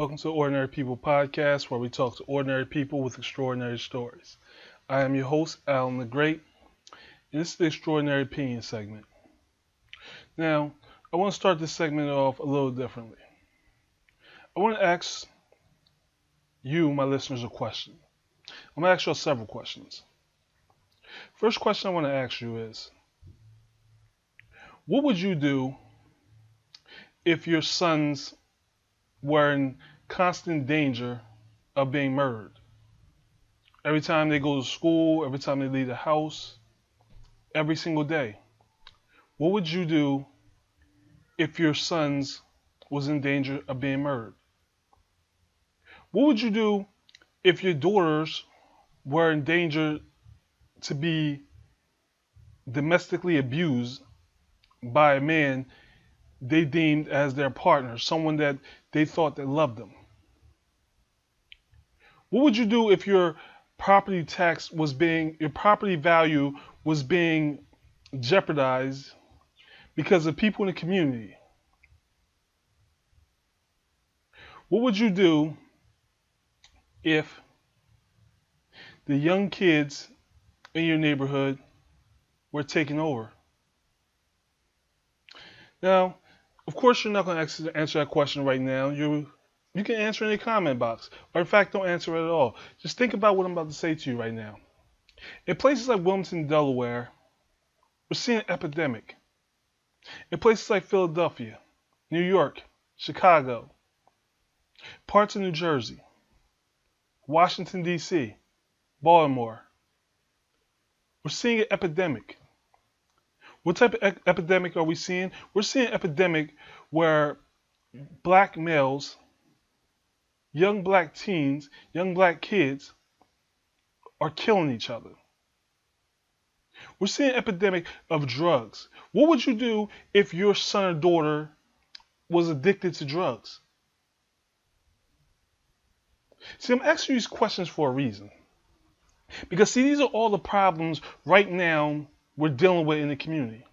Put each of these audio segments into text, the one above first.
Welcome to Ordinary People Podcast, where we talk to ordinary people with extraordinary stories. I am your host, Alan the Great, and this is the Extraordinary Opinion segment. Now, I want to start this segment off a little differently. I want to ask you, my listeners, a question. I'm going to ask you several questions. First question I want to ask you is, what would you do if your sons were in constant danger of being murdered? Every time they go to school, every time they leave the house, every single day. What would you do if your sons was in danger of being murdered? What would you do if your daughters were in danger to be domestically abused by a man they deemed as their partner, someone that they thought that loved them? What would you do if your property value was being jeopardized because of people in the community? What would you do if the young kids in your neighborhood were taken over? Now, of course, you're not going to answer that question right now. You can answer in the comment box, or in fact, don't answer it at all. Just think about what I'm about to say to you right now. In places like Wilmington, Delaware, we're seeing an epidemic. In places like Philadelphia, New York, Chicago, parts of New Jersey, Washington, D.C., Baltimore, we're seeing an epidemic. What type of epidemic are we seeing? We're seeing an epidemic where black males, young black teens, young black kids are killing each other. We're seeing an epidemic of drugs. What would you do if your son or daughter was addicted to drugs? See, I'm asking you these questions for a reason. Because, see, these are all the problems right now we're dealing with in the community.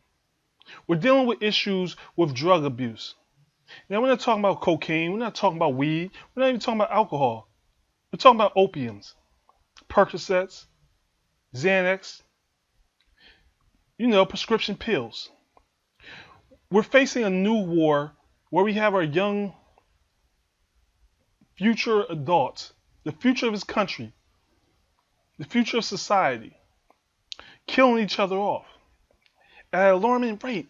We're dealing with issues with drug abuse. Now, we're not talking about cocaine. We're not talking about weed. We're not even talking about alcohol. We're talking about opiums, Percocets, Xanax, prescription pills. We're facing a new war where we have our young future adults, the future of this country, the future of society, killing each other off at an alarming rate.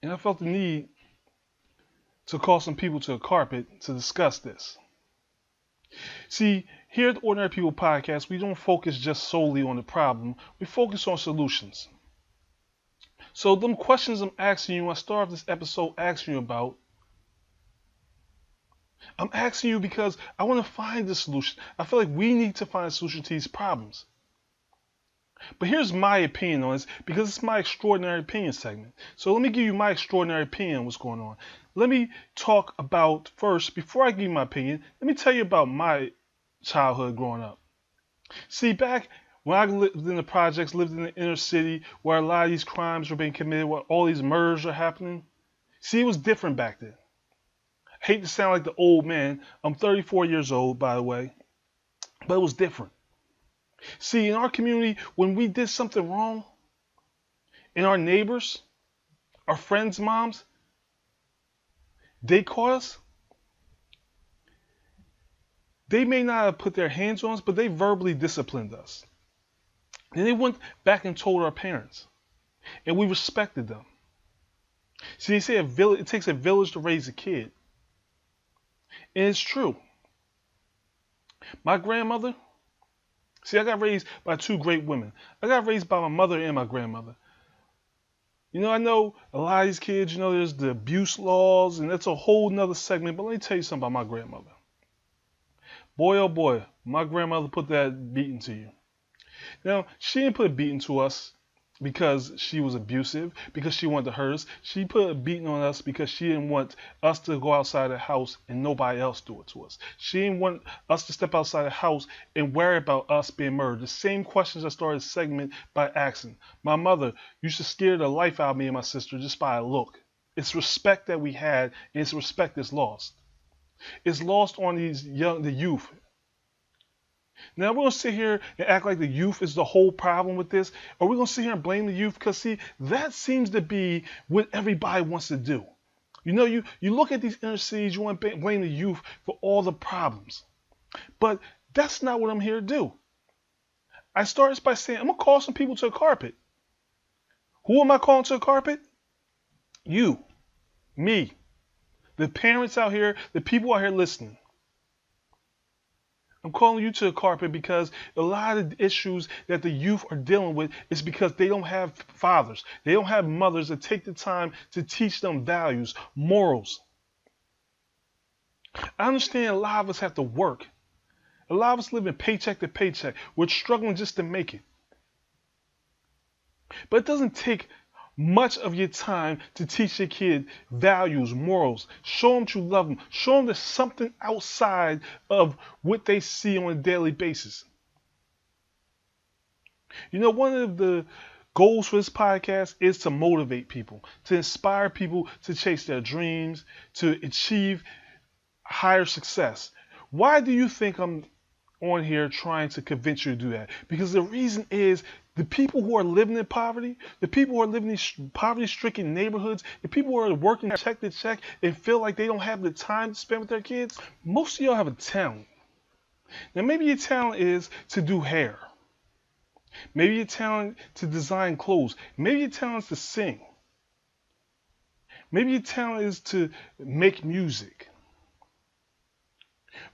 And I felt the need to call some people to a carpet to discuss this. See, here at the Ordinary People Podcast, we don't focus just solely on the problem. We focus on solutions. So them questions I'm asking you, I start this episode asking you about, I'm asking you because I want to find the solution. I feel like we need to find a solution to these problems. But here's my opinion on this, because it's my extraordinary opinion segment. So let me give you my extraordinary opinion on what's going on. Let me talk about first, before I give you my opinion, let me tell you about my childhood growing up. See, back when I lived in the projects, lived in the inner city, where a lot of these crimes were being committed, where all these murders are happening, see, it was different back then. I hate to sound like the old man. I'm 34 years old, by the way, but it was different. See, in our community, when we did something wrong, and our neighbors, our friends' moms, they caught us, they may not have put their hands on us, but they verbally disciplined us. And they went back and told our parents, and we respected them. See, they say it takes a village to raise a kid. And it's true. My grandmother, see, I got raised by two great women. I got raised by my mother and my grandmother. I know a lot of these kids, there's the abuse laws, and that's a whole nother segment, but let me tell you something about my grandmother. Boy, oh boy, my grandmother put that beating to you. Now, she didn't put a beating to us because she was abusive, because she wanted to hurt us. She put a beating on us because she didn't want us to go outside the house and nobody else do it to us. She didn't want us to step outside the house and worry about us being murdered. The same questions I started the segment by asking. My mother used to scare the life out of me and my sister just by a look. It's respect that we had, and it's respect that's lost. It's lost on the youth. Now we're gonna sit here and act like the youth is the whole problem with this, or we're gonna sit here and blame the youth because see, that seems to be what everybody wants to do. You look at these inner cities, you want to blame the youth for all the problems. But that's not what I'm here to do. I started by saying I'm gonna call some people to the carpet. Who am I calling to the carpet? You, me, the parents out here, the people out here listening. I'm calling you to the carpet because a lot of the issues that the youth are dealing with is because they don't have fathers. They don't have mothers that take the time to teach them values, morals. I understand a lot of us have to work. A lot of us live in paycheck to paycheck. We're struggling just to make it. But it doesn't take much of your time to teach your kid values, morals. Show them you love them. Show them there's something outside of what they see on a daily basis. One of the goals for this podcast is to motivate people, to inspire people to chase their dreams, to achieve higher success. Why do you think I'm on here trying to convince you to do that? Because the reason is the people who are living in poverty, the people who are living in these poverty-stricken neighborhoods, the people who are working check to check and feel like they don't have the time to spend with their kids, most of y'all have a talent. Now maybe your talent is to do hair. Maybe your talent to design clothes. Maybe your talent is to sing. Maybe your talent is to make music.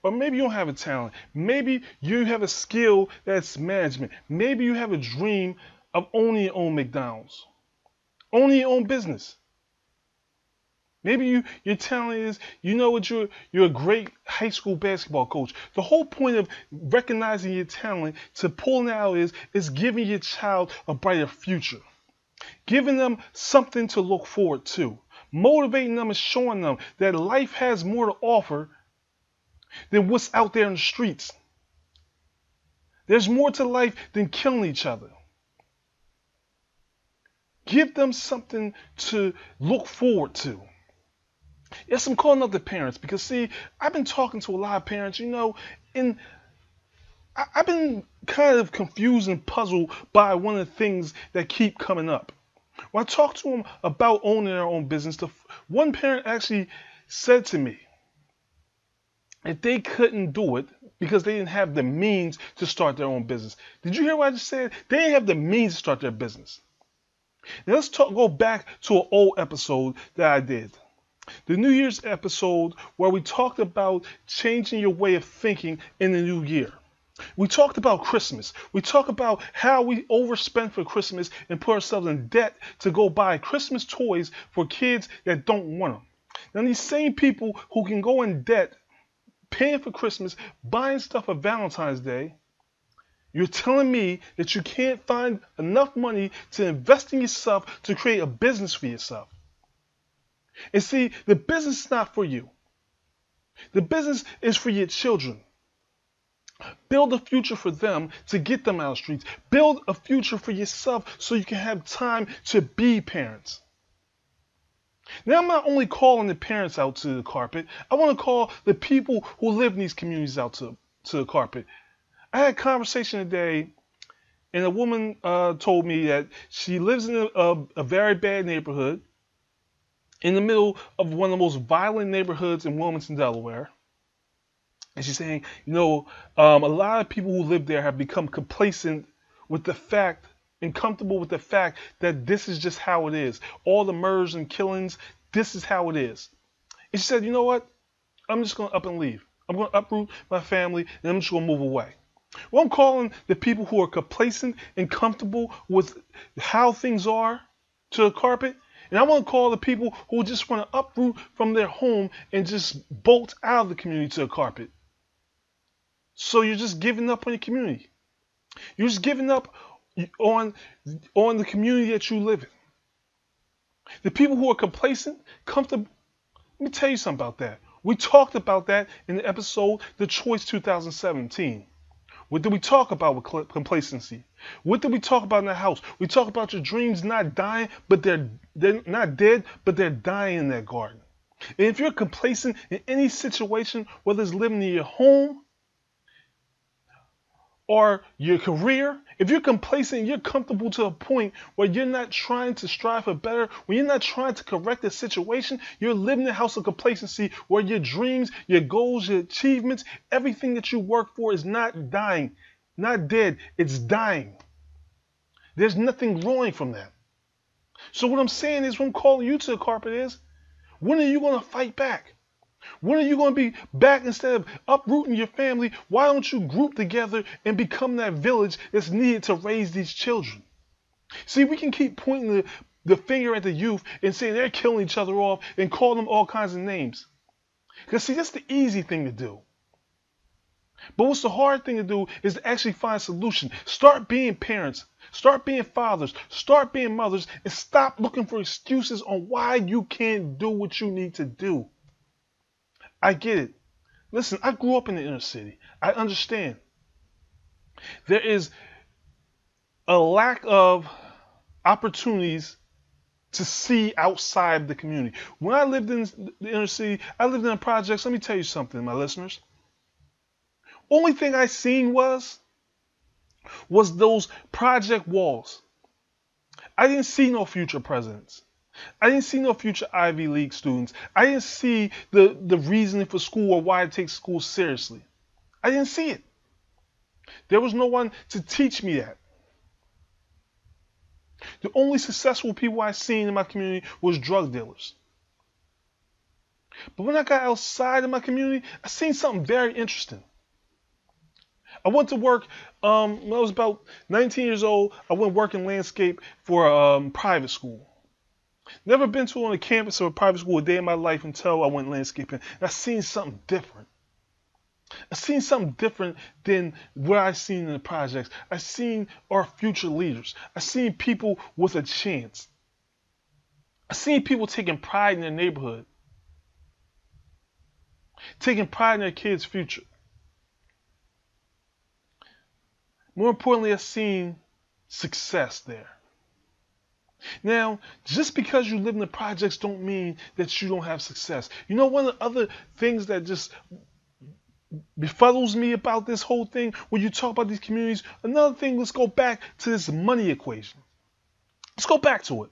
Or maybe you don't have a talent. Maybe you have a skill that's management. Maybe you have a dream of owning your own McDonald's, owning your own business. Maybe your talent is, you're a great high school basketball coach. The whole point of recognizing your talent to pulling it out is giving your child a brighter future, giving them something to look forward to, motivating them and showing them that life has more to offer than what's out there in the streets. There's more to life than killing each other. Give them something to look forward to. Yes, I'm calling up the parents because, see, I've been talking to a lot of parents, and I've been kind of confused and puzzled by one of the things that keep coming up. When I talk to them about owning their own business, one parent actually said to me, if they couldn't do it because they didn't have the means to start their own business. Did you hear what I just said? They didn't have the means to start their business. Now let's go back to an old episode that I did. The New Year's episode where we talked about changing your way of thinking in the new year. We talked about Christmas. We talked about how we overspend for Christmas and put ourselves in debt to go buy Christmas toys for kids that don't want them. Now these same people who can go in debt paying for Christmas, buying stuff for Valentine's Day, you're telling me that you can't find enough money to invest in yourself to create a business for yourself. And see, the business is not for you. The business is for your children. Build a future for them to get them out of the streets. Build a future for yourself so you can have time to be parents. Now, I'm not only calling the parents out to the carpet. I want to call the people who live in these communities out to the carpet. I had a conversation today, and a woman told me that she lives in a very bad neighborhood in the middle of one of the most violent neighborhoods in Wilmington, Delaware. And she's saying, a lot of people who live there have become complacent with the fact and comfortable with the fact that this is just how it is. All the murders and killings, this is how it is. And she said, you know what? I'm just going to up and leave. I'm going to uproot my family and I'm just going to move away. Well, I'm calling the people who are complacent and comfortable with how things are to the carpet. And I want to call the people who just want to uproot from their home and just bolt out of the community to the carpet. So you're just giving up on your community. You're just giving up on the community that you live in. The people who are complacent, comfortable. Let me tell you something about that. We talked about that in the episode The Choice 2017. What did we talk about with complacency? What did we talk about in the house? We talk about your dreams not dying, but they're not dead, but they're dying in that garden. And if you're complacent in any situation, whether it's living in your home or your career, if you're complacent and you're comfortable to a point where you're not trying to strive for better, when you're not trying to correct the situation, you're living in a house of complacency where your dreams, your goals, your achievements, everything that you work for is not dying, not dead, it's dying. There's nothing growing from that. So what I'm saying is, what I'm calling you to the carpet is, when are you going to fight back? When are you going to be back instead of uprooting your family? Why don't you group together and become that village that's needed to raise these children? See, we can keep pointing the finger at the youth and saying they're killing each other off and call them all kinds of names. Because see, that's the easy thing to do. But what's the hard thing to do is to actually find a solution. Start being parents. Start being fathers. Start being mothers. And stop looking for excuses on why you can't do what you need to do. I get it. Listen, I grew up in the inner city. I understand. There is a lack of opportunities to see outside the community. When I lived in the inner city, I lived in the projects. Let me tell you something, my listeners. Only thing I seen was those project walls. I didn't see no future presidents. I didn't see no future Ivy League students. I didn't see the reasoning for school or why to take school seriously. I didn't see it. There was no one to teach me that. The only successful people I seen in my community was drug dealers. But when I got outside of my community, I seen something very interesting. I went to work when I was about 19 years old. I went work in landscape for a private school. Never been to on the campus of a private school a day in my life until I went landscaping. And I seen something different. I seen something different than what I seen in the projects. I seen our future leaders. I seen people with a chance. I seen people taking pride in their neighborhood, taking pride in their kids' future. More importantly, I seen success there. Now, just because you live in the projects don't mean that you don't have success. You know, one of the other things that just befuddles me about this whole thing, when you talk about these communities, another thing, let's go back to this money equation. Let's go back to it.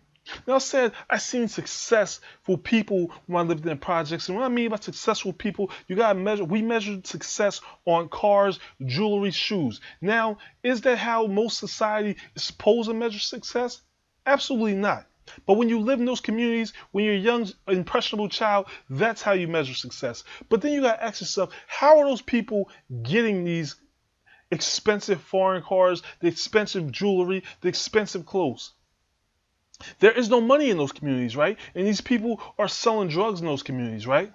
Now, I said I seen successful people when I lived in the projects. And what I mean by successful people, you gotta measure, we measured success on cars, jewelry, shoes. Now, is that how most society is supposed to measure success? Absolutely not. But when you live in those communities, when you're a young, impressionable child, that's how you measure success. But then you got to ask yourself, how are those people getting these expensive foreign cars, the expensive jewelry, the expensive clothes? There is no money in those communities, right? And these people are selling drugs in those communities, right?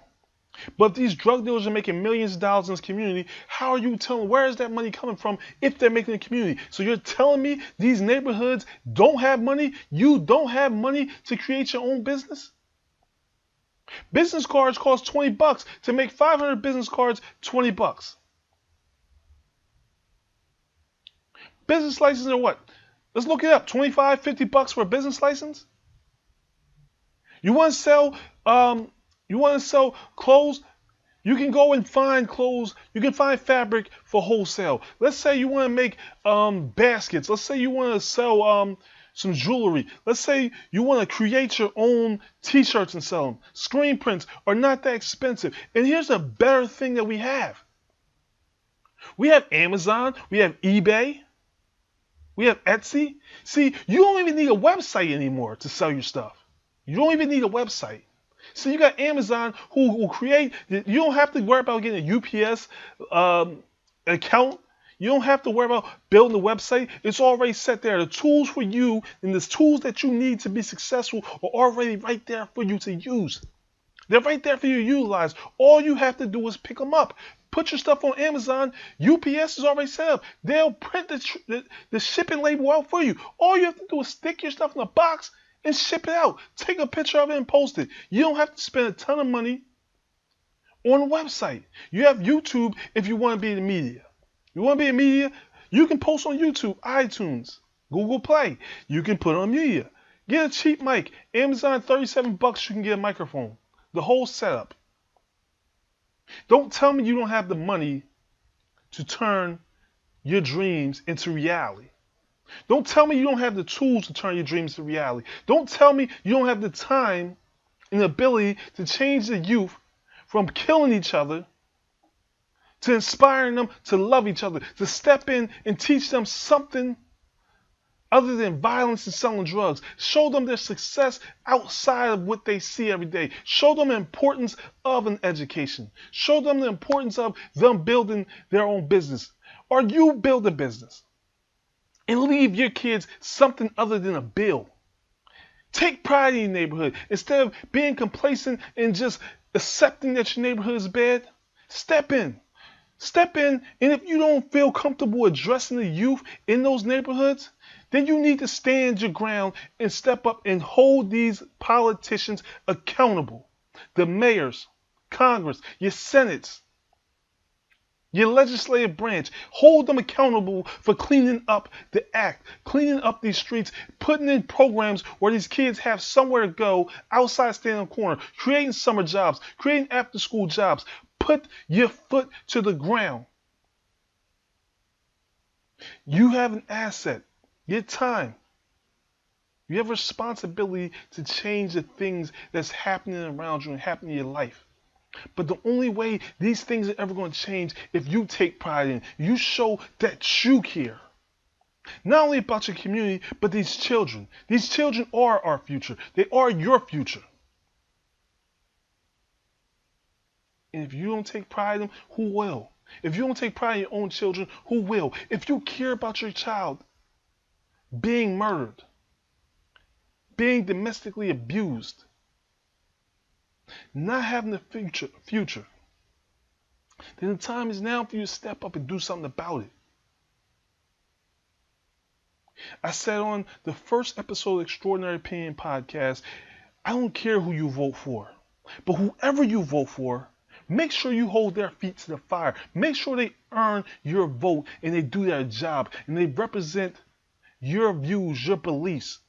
But these drug dealers are making millions of dollars in this community. How are you telling, where is that money coming from if they're making a community? So you're telling me these neighborhoods don't have money? You don't have money to create your own business? Business cards cost $20. To make 500 business cards, $20. Business license are what? Let's look it up. $25, $50 for a business license? You want to sell clothes? You can go and find clothes. You can find fabric for wholesale. Let's say you want to make baskets. Let's say you want to sell some jewelry. Let's say you want to create your own t-shirts and sell them. Screen prints are not that expensive. And here's a better thing that we have. We have Amazon. We have eBay. We have Etsy. See, you don't even need a website anymore to sell your stuff. You don't even need a website. So you got Amazon who will create, you don't have to worry about getting a UPS account. You don't have to worry about building a website. It's already set there. The tools for you and the tools that you need to be successful are already right there for you to use. They're right there for you to utilize. All you have to do is pick them up. Put your stuff on Amazon. UPS is already set up. They'll print the shipping label out for you. All you have to do is stick your stuff in a box and ship it out. Take a picture of it and post it. You don't have to spend a ton of money on a website. You have YouTube if you want to be in the media. You want to be in media? You can post on YouTube, iTunes, Google Play. You can put on media. Get a cheap mic. Amazon, $37, you can get a microphone. The whole setup. Don't tell me you don't have the money to turn your dreams into reality. Don't tell me you don't have the tools to turn your dreams to reality. Don't tell me you don't have the time and the ability to change the youth from killing each other to inspiring them to love each other, to step in and teach them something other than violence and selling drugs. Show them their success outside of what they see every day. Show them the importance of an education. Show them the importance of them building their own business. Or you build a business and leave your kids something other than a bill. Take pride in your neighborhood. Instead of being complacent and just accepting that your neighborhood is bad, step in. Step in, and if you don't feel comfortable addressing the youth in those neighborhoods, then you need to stand your ground and step up and hold these politicians accountable. The mayors, Congress, your senates, your legislative branch, hold them accountable for cleaning up the act, cleaning up these streets, putting in programs where these kids have somewhere to go outside standing on the corner, creating summer jobs, creating after school jobs. Put your foot to the ground. You have an asset, your time. You have a responsibility to change the things that's happening around you and happening in your life. But the only way these things are ever going to change if you take pride in, you show that you care. Not only about your community, but these children. These children are our future. They are your future. And if you don't take pride in them, who will? If you don't take pride in your own children, who will? If you care about your child being murdered, being domestically abused, not having a future, then the time is now for you to step up and do something about it. I said on the first episode of Extraordinary Opinion Podcast, I don't care who you vote for, but whoever you vote for, make sure you hold their feet to the fire. Make sure they earn your vote and they do their job and they represent your views, your beliefs.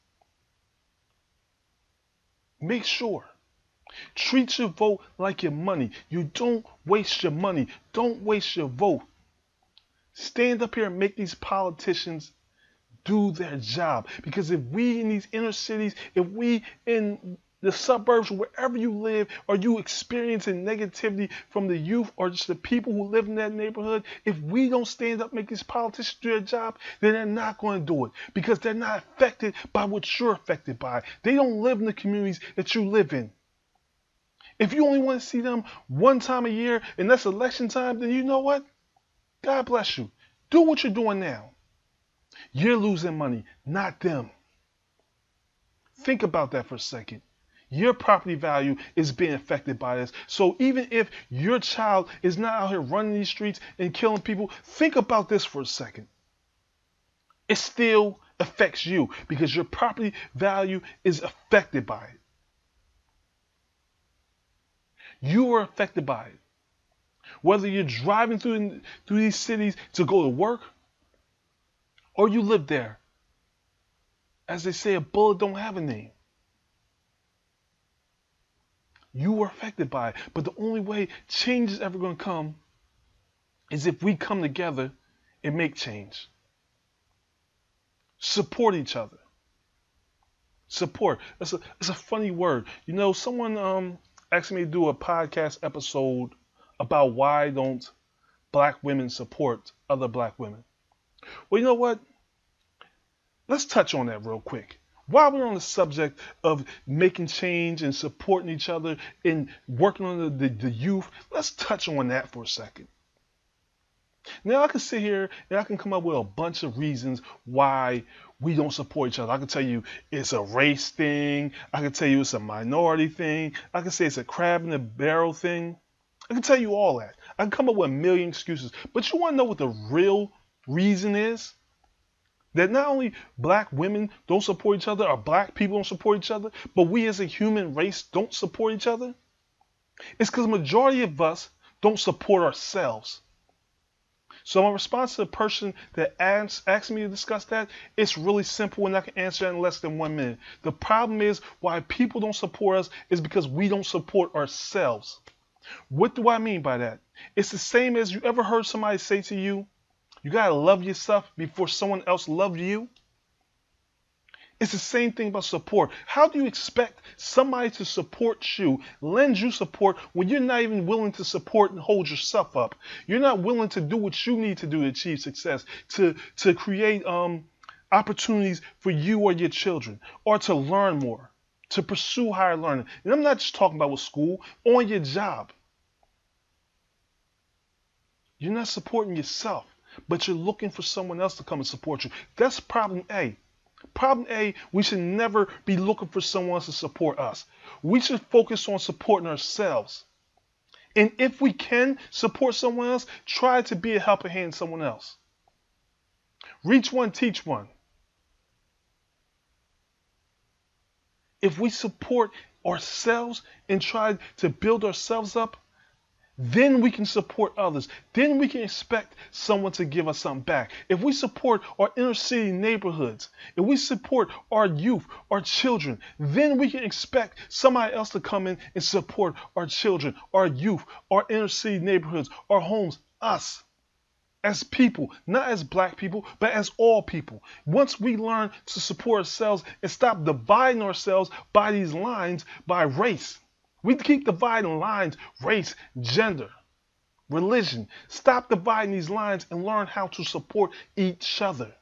Make sure. Treat your vote like your money. You don't waste your money. Don't waste your vote. Stand up here and make these politicians do their job. Because if we in these inner cities, if we in the suburbs, wherever you live, are you experiencing negativity from the youth or just the people who live in that neighborhood? If we don't stand up, make these politicians do their job, then they're not going to do it because they're not affected by what you're affected by. They don't live in the communities that you live in. If you only want to see them one time a year and that's election time, then you know what? God bless you. Do what you're doing now. You're losing money, not them. Think about that for a second. Your property value is being affected by this. So even if your child is not out here running these streets and killing people, think about this for a second. It still affects you because your property value is affected by it. You are affected by it. Whether you're driving through these cities to go to work or you live there. As they say, a bullet don't have a name. You are affected by it. But the only way change is ever going to come is if we come together and make change. Support each other. Support. It's a funny word. You know, someone asked me to do a podcast episode about why don't black women support other black women. Well, you know what? Let's touch on that real quick. While we're on the subject of making change and supporting each other and working on the youth, let's touch on that for a second. Now, I can sit here and I can come up with a bunch of reasons why we don't support each other. I can tell you it's a race thing. I can tell you it's a minority thing. I can say it's a crab in the barrel thing. I can tell you all that. I can come up with a million excuses. But you want to know what the real reason is? That not only black women don't support each other or black people don't support each other, but we as a human race don't support each other? It's because the majority of us don't support ourselves. So my response to the person that asked me to discuss that, it's really simple and I can answer that in less than 1 minute. The problem is why people don't support us is because we don't support ourselves. What do I mean by that? It's the same as you ever heard somebody say to you, you gotta love yourself before someone else loves you. It's the same thing about support. How do you expect somebody to support you, lend you support, when you're not even willing to support and hold yourself up? You're not willing to do what you need to do to achieve success, to create opportunities for you or your children, or to learn more, to pursue higher learning. And I'm not just talking about with school, on your job. You're not supporting yourself, but you're looking for someone else to come and support you. That's problem A. Problem A, we should never be looking for someone else to support us. We should focus on supporting ourselves. And if we can support someone else, try to be a helping hand to someone else. Reach one, teach one. If we support ourselves and try to build ourselves up, then we can support others. Then we can expect someone to give us something back. If we support our inner city neighborhoods, if we support our youth, our children, then we can expect somebody else to come in and support our children, our youth, our inner city neighborhoods, our homes, us. As people, not as black people, but as all people. Once we learn to support ourselves and stop dividing ourselves by these lines, by race. We keep dividing lines, race, gender, religion. Stop dividing these lines and learn how to support each other.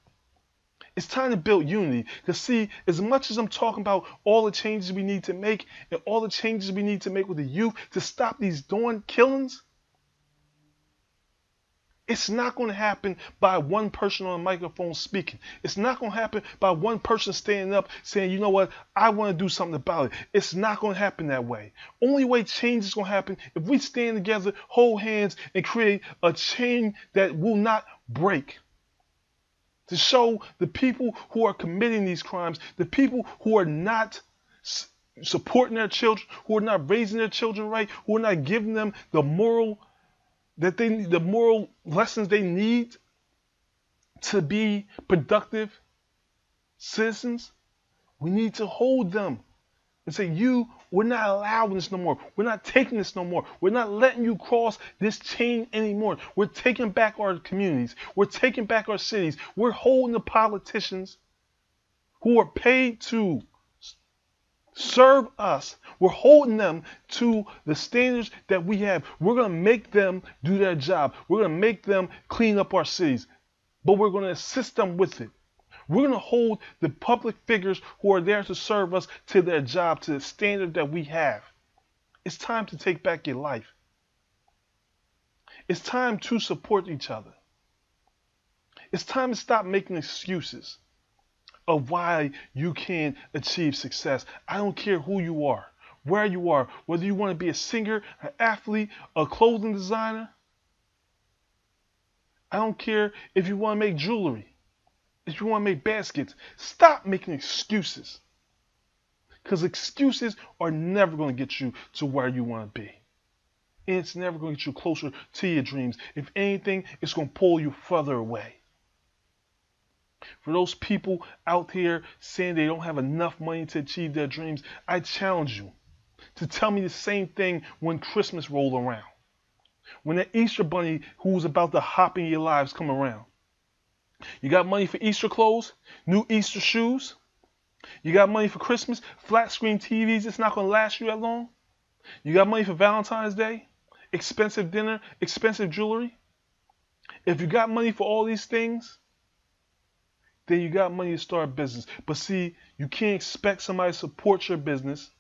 It's time to build unity. Because see, as much as I'm talking about all the changes we need to make and all the changes we need to make with the youth to stop these darn killings, it's not going to happen by one person on a microphone speaking. It's not going to happen by one person standing up saying, you know what, I want to do something about it. It's not going to happen that way. Only way change is going to happen if we stand together, hold hands, and create a chain that will not break. To show the people who are committing these crimes, the people who are not supporting their children, who are not raising their children right, who are not giving them the moral lessons they need to be productive citizens, we need to hold them and say, we're not allowing this no more. We're not taking this no more. We're not letting you cross this chain anymore. We're taking back our communities. We're taking back our cities. We're holding the politicians who are paid to serve us. We're holding them to the standards that we have. We're going to make them do their job. We're going to make them clean up our cities. But we're going to assist them with it. We're going to hold the public figures who are there to serve us to their job, to the standard that we have. It's time to take back your life. It's time to support each other. It's time to stop making excuses of why you can't achieve success. I don't care who you are, where you are, whether you want to be a singer, an athlete, a clothing designer. I don't care if you want to make jewelry, if you want to make baskets. Stop making excuses. Because excuses are never going to get you to where you want to be. And it's never going to get you closer to your dreams. If anything, it's going to pull you further away. For those people out here saying they don't have enough money to achieve their dreams, I challenge you to tell me the same thing when Christmas rolls around. When the Easter bunny who's about to hop in your lives come around. You got money for Easter clothes, new Easter shoes? You got money for Christmas, flat screen TVs, it's not going to last you that long? You got money for Valentine's Day, expensive dinner, expensive jewelry? If you got money for all these things, then you got money to start a business. But see, you can't expect somebody to support your business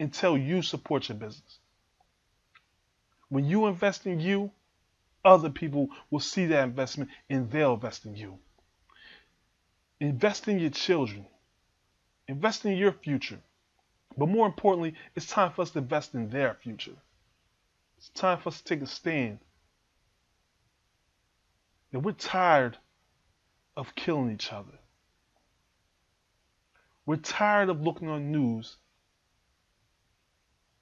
until you support your business. When you invest in you, other people will see that investment and they'll invest in you. Invest in your children. Invest in your future. But more importantly, it's time for us to invest in their future. It's time for us to take a stand. And we're tired of killing each other. We're tired of looking on news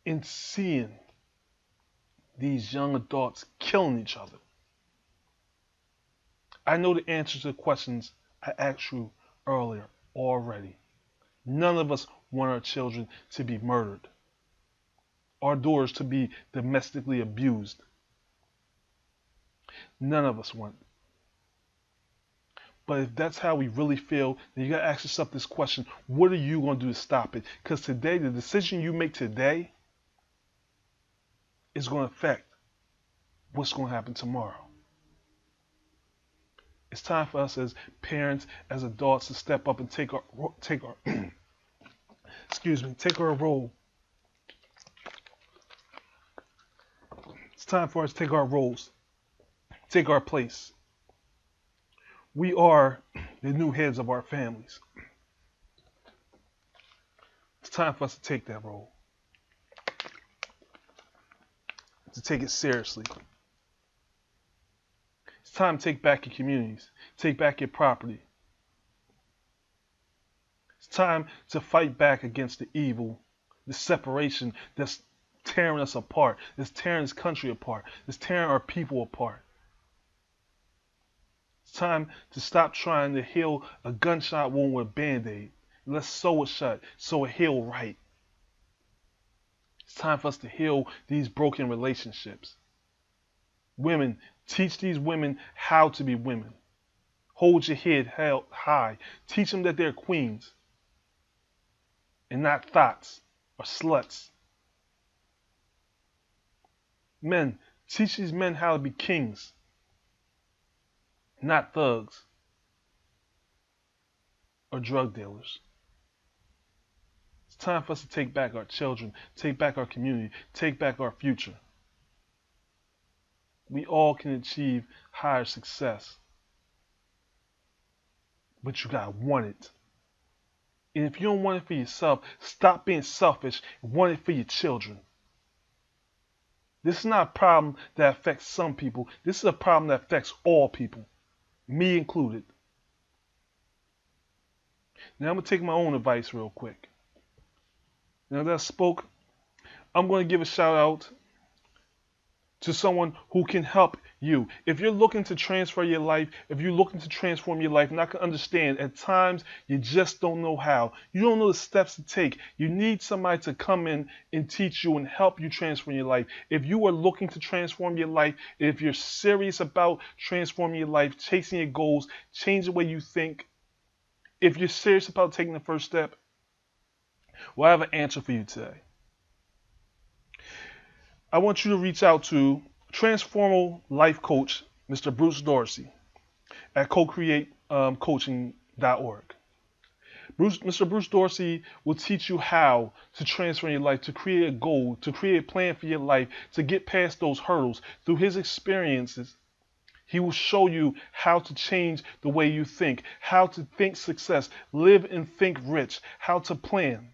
and seeing these young adults killing each other. I know the answers to the questions I asked you earlier already. None of us want our children to be murdered, our daughters to be domestically abused. None of us want. But if that's how we really feel, then you gotta ask yourself this question: what are you gonna do to stop it? Because today, the decision you make today is gonna affect what's gonna happen tomorrow. It's time for us as parents, as adults, to step up and take our take our role. It's time for us to take our roles, take our place. We are the new heads of our families. It's time for us to take that role, to take it seriously. It's time to take back your communities, take back your property. It's time to fight back against the evil, the separation that's tearing us apart, that's tearing this country apart, that's tearing our people apart. It's time to stop trying to heal a gunshot wound with a band-aid. Let's sew it shut, so it heal right. It's time for us to heal these broken relationships. Women, teach these women how to be women. Hold your head held high. Teach them that they're queens and not thoughts or sluts. Men, teach these men how to be kings, not thugs or drug dealers. It's time for us to take back our children, take back our community, take back our future. We all can achieve higher success, but you gotta want it. And if you don't want it for yourself, stop being selfish and want it for your children. This is not a problem that affects some people. This is a problem that affects all people, me included. Now I'm going to take my own advice real quick. Now that I spoke, I'm going to give a shout out to someone who can help you. If you're looking to transfer your life, if you're looking to transform your life, and I can understand at times you just don't know how. You don't know the steps to take. You need somebody to come in and teach you and help you transform your life. If you are looking to transform your life, if you're serious about transforming your life, chasing your goals, change the way you think, if you're serious about taking the first step, well, I have an answer for you today. I want you to reach out to Transformal Life Coach, Mr. Bruce Dorsey, at co-createcoaching.org. Mr. Bruce Dorsey will teach you how to transform your life, to create a goal, to create a plan for your life, to get past those hurdles. Through his experiences, he will show you how to change the way you think, how to think success, live and think rich, how to plan,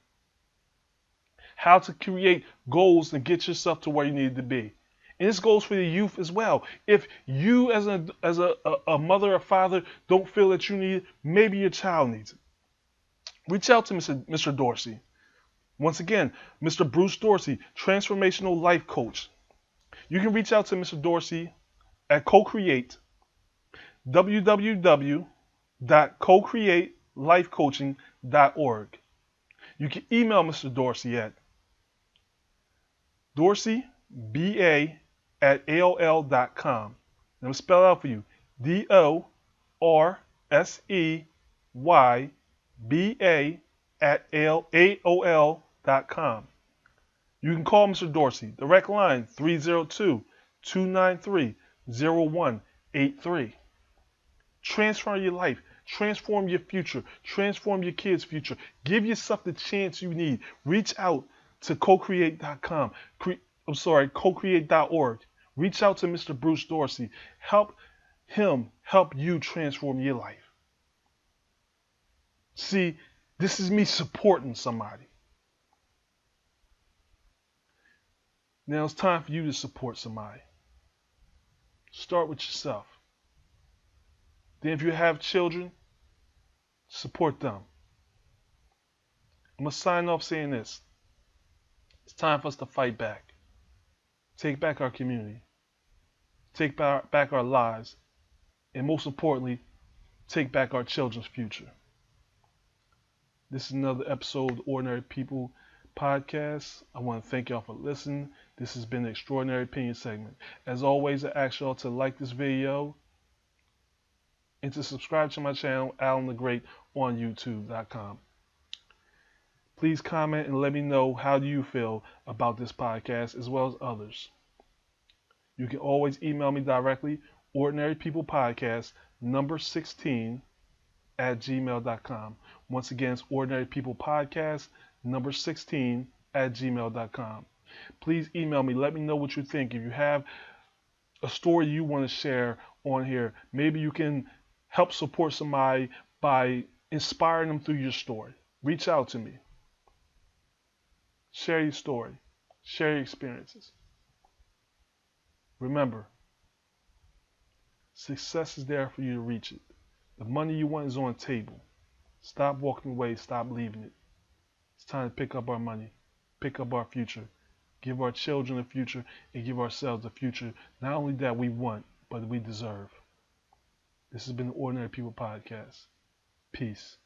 how to create goals and get yourself to where you need to be. And this goes for the youth as well. If you as a mother or father don't feel that you need it, maybe your child needs it. Reach out to Mr. Dorsey. Once again, Mr. Bruce Dorsey, Transformational Life Coach. You can reach out to Mr. Dorsey at co-create, www.co-createlifecoaching.org. You can email Mr. Dorsey at dorseyba@aol.com. Let me spell it out for you. DORSEYBA@AOL.com. You can call Mr. Dorsey. Direct line 302-293-0183. Transform your life. Transform your future. Transform your kids' future. Give yourself the chance you need. Reach out to co-create.com. co-create.org. Reach out to Mr. Bruce Dorsey. Help him help you transform your life. See, this is me supporting somebody. Now it's time for you to support somebody. Start with yourself. Then if you have children, support them. I'm going to sign off saying this. It's time for us to fight back. Take back our community. Take back our lives. and most importantly, take back our children's future. This is another episode of the Ordinary People podcast. I want to thank y'all for listening. This has been the Extraordinary Opinion segment. As always, I ask y'all to like this video and to subscribe to my channel, Alan the Great, on YouTube.com. Please comment and let me know how you feel about this podcast as well as others. You can always email me directly, ordinarypeoplepodcast number 16 at gmail.com. Once again, it's ordinarypeoplepodcast number 16 at gmail.com. Please email me. Let me know what you think. If you have a story you want to share on here, maybe you can help support somebody by inspiring them through your story. Reach out to me. Share your story. Share your experiences. Remember, success is there for you to reach it. The money you want is on the table. Stop walking away. Stop leaving it. It's time to pick up our money. Pick up our future. Give our children a future and give ourselves a future not only that we want, but we deserve. This has been the Ordinary People Podcast. Peace.